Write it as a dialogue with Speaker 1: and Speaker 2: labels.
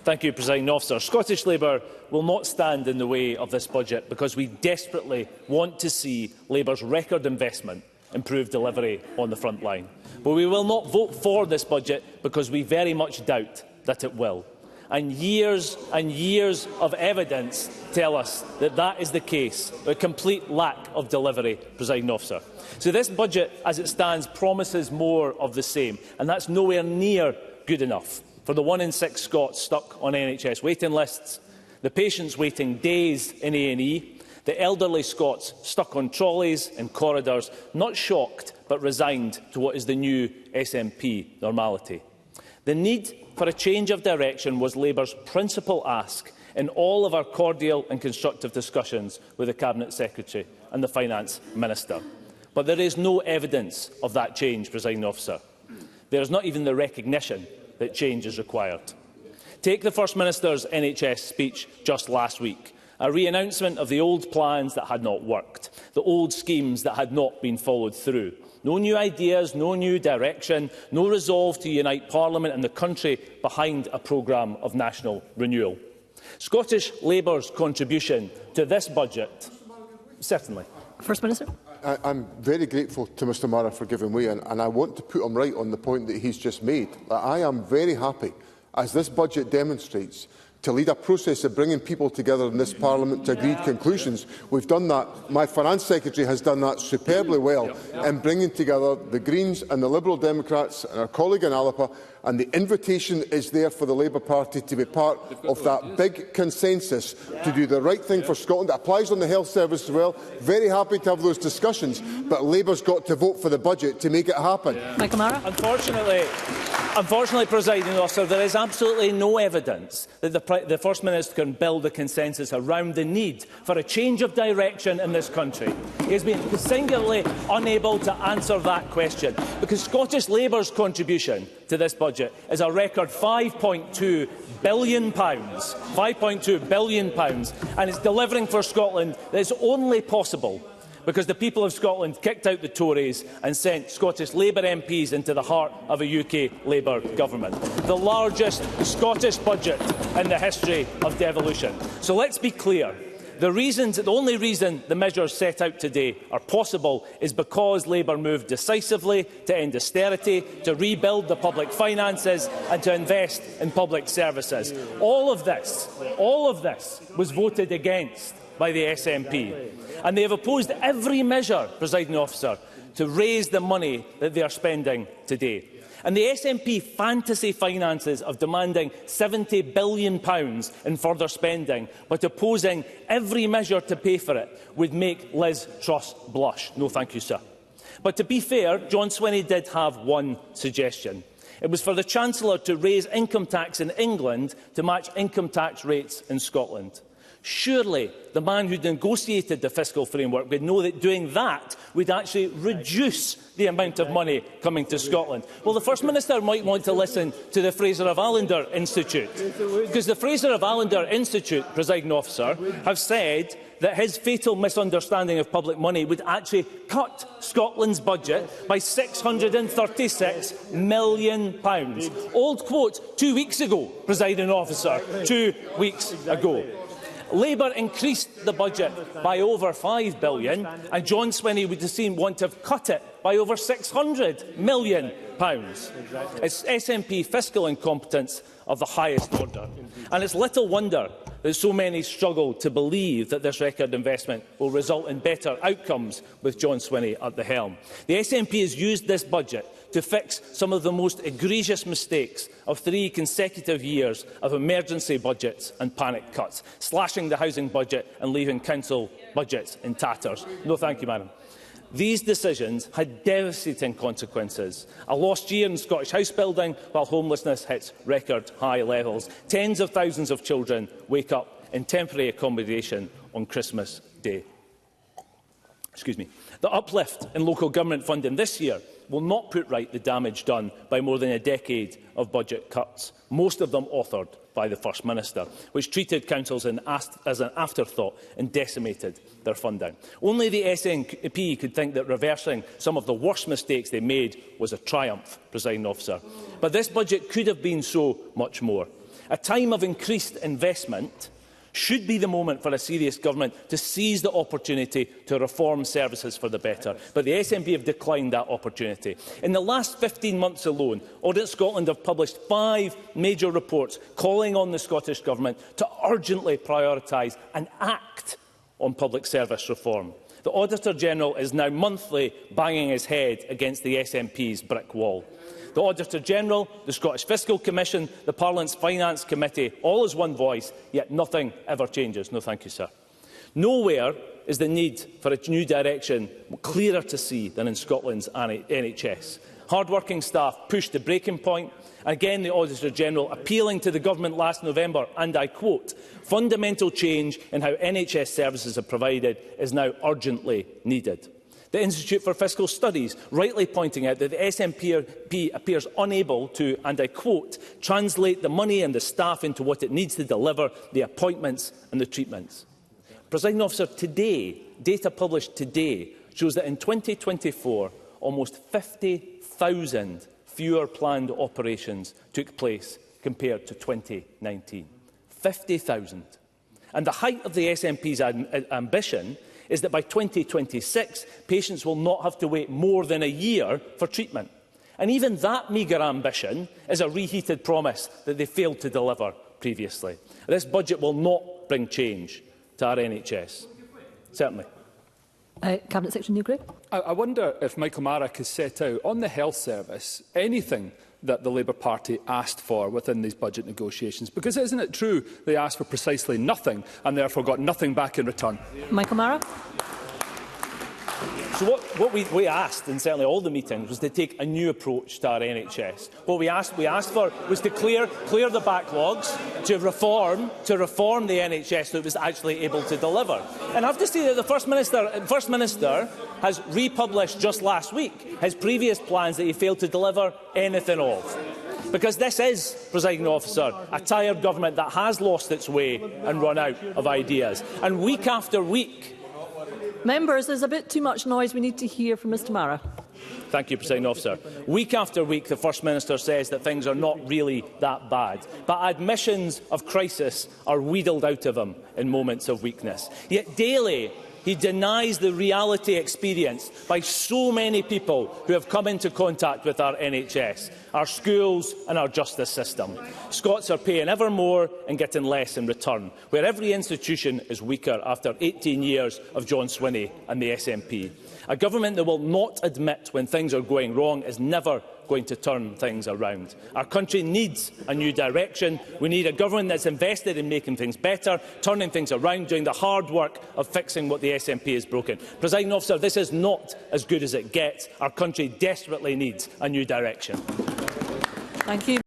Speaker 1: Thank you, Presiding Officer. Scottish Labour will not stand in the way of this budget because we desperately want to see Labour's record investment improve delivery on the front line. But we will not vote for this budget because we very much doubt that it will. And years of evidence tell us that that is the case, a complete lack of delivery, Presiding Officer. So this budget, as it stands, promises more of the same, and that's nowhere near good enough for the 1 in 6 Scots stuck on NHS waiting lists, the patients waiting days in A&E, the elderly Scots stuck on trolleys and corridors, not shocked but resigned to what is the new SNP normality. The need for a change of direction was Labour's principal ask in all of our cordial and constructive discussions with the Cabinet Secretary and the Finance Minister. But there is no evidence of that change, Presiding Officer. There is not even the recognition that change is required. Take the First Minister's NHS speech just last week, a re-announcement of the old plans that had not worked, the old schemes that had not been followed through. No new ideas, no new direction, no resolve to unite Parliament and the country behind a programme of national renewal. Scottish Labour's contribution to this budget, certainly.
Speaker 2: First Minister.
Speaker 3: I'm very grateful to Mr Marra for giving way, and I want to put him right on the point that he's just made. I am very happy, as this budget demonstrates, to lead a process of bringing people together in this Parliament to agreed conclusions. We've done that. My Finance Secretary has done that superbly well in bringing together the Greens and the Liberal Democrats and our colleague in Alapa, and the invitation is there for the Labour Party to be part of that big consensus to do the right thing for Scotland. It applies on the health service as well. Very happy to have those discussions, but Labour's got to vote for the budget to make it happen.
Speaker 2: Michael Marra.
Speaker 1: Unfortunately, Presiding Officer, there is absolutely no evidence that the First Minister can build a consensus around the need for a change of direction in this country. He has been singularly unable to answer that question, because Scottish Labour's contribution to this budget is a record £5.2 billion. £5.2 billion, and it's delivering for Scotland that is only possible because the people of Scotland kicked out the Tories and sent Scottish Labour MPs into the heart of a UK Labour government. The largest Scottish budget in the history of devolution. So let's be clear. The only reason the measures set out today are possible is because Labour moved decisively to end austerity, to rebuild the public finances and to invest in public services. All of this was voted against by the SNP. And they have opposed every measure, Presiding Officer, to raise the money that they are spending today. And the SNP fantasy finances of demanding £70 billion in further spending, but opposing every measure to pay for it, would make Liz Truss blush. No thank you, sir. But to be fair, John Swinney did have one suggestion. It was for the Chancellor to raise income tax in England to match income tax rates in Scotland. Surely the man who negotiated the fiscal framework would know that doing that would actually reduce the amount of money coming to Scotland. Well, the First Minister might want to listen to the Fraser of Allender Institute, because the Fraser of Allender Institute, Presiding Officer, have said that his fatal misunderstanding of public money would actually cut Scotland's budget by £636 million. Old quote 2 weeks ago, Presiding Officer, 2 weeks ago. Labour increased the budget by over £5 billion, and John Swinney would want to have cut it by over £600 million. It's SNP fiscal incompetence of the highest order. And it's little wonder that so many struggle to believe that this record investment will result in better outcomes with John Swinney at the helm. The SNP has used this budget to fix some of the most egregious mistakes of 3 consecutive years of emergency budgets and panic cuts, slashing the housing budget and leaving council budgets in tatters. No thank you, Madam. These decisions had devastating consequences. A lost year in Scottish house building while homelessness hits record high levels. Tens of thousands of children wake up in temporary accommodation on Christmas Day. The uplift in local government funding this year will not put right the damage done by more than a decade of budget cuts, most of them authored by the First Minister, which treated councils as an afterthought and decimated their funding. Only the SNP could think that reversing some of the worst mistakes they made was a triumph, Presiding Officer. But this budget could have been so much more. A time of increased investment should be the moment for a serious government to seize the opportunity to reform services for the better. But the SNP have declined that opportunity. In the last 15 months alone, Audit Scotland have published 5 major reports calling on the Scottish Government to urgently prioritise and act on public service reform. The Auditor-General is now monthly banging his head against the SNP's brick wall. The Auditor-General, the Scottish Fiscal Commission, the Parliament's Finance Committee, all as one voice, yet nothing ever changes. No thank you, sir. Nowhere is the need for a new direction clearer to see than in Scotland's NHS. Hard-working staff pushed the breaking point. Again, the Auditor-General appealing to the Government last November, and I quote, "Fundamental change in how NHS services are provided is now urgently needed." The Institute for Fiscal Studies rightly pointing out that the SNP appears unable to, and I quote, "translate the money and the staff into what it needs to deliver the appointments and the treatments." Presiding Officer, today, data published today, shows that in 2024, almost 50,000 fewer planned operations took place compared to 2019. 50,000. And the height of the SNP's ambition is that by 2026, patients will not have to wait more than a year for treatment. And even that meagre ambition is a reheated promise that they failed to deliver previously. This budget will not bring change to our NHS. Certainly.
Speaker 2: Cabinet Secretary Neil Gray.
Speaker 4: I wonder if Michael Marra has set out on the health service anything that the Labour Party asked for within these budget negotiations, because isn't it true they asked for precisely nothing and therefore got nothing back in return?
Speaker 2: Michael Marra.
Speaker 1: So what we asked, in certainly all the meetings, was to take a new approach to our NHS. What we asked for was to clear the backlogs, to reform the NHS so it was actually able to deliver. And I have to say that the First Minister has republished just last week his previous plans that he failed to deliver anything of. Because this is, Presiding Officer, a tired government that has lost its way and run out of ideas. And week after week,
Speaker 2: Members, there's a bit too much noise. We need to hear from Mr Marra.
Speaker 1: Thank you, Presiding Officer. Week after week, the First Minister says that things are not really that bad. But admissions of crisis are wheedled out of him in moments of weakness. Yet daily, he denies the reality experienced by so many people who have come into contact with our NHS, our schools and our justice system. Scots are paying ever more and getting less in return, where every institution is weaker after 18 years of John Swinney and the SNP. A government that will not admit when things are going wrong is never going to turn things around. Our country needs a new direction. We need a government that's invested in making things better, turning things around, doing the hard work of fixing what the SNP has broken. Presiding Officer, this is not as good as it gets. Our country desperately needs a new direction.
Speaker 2: Thank you.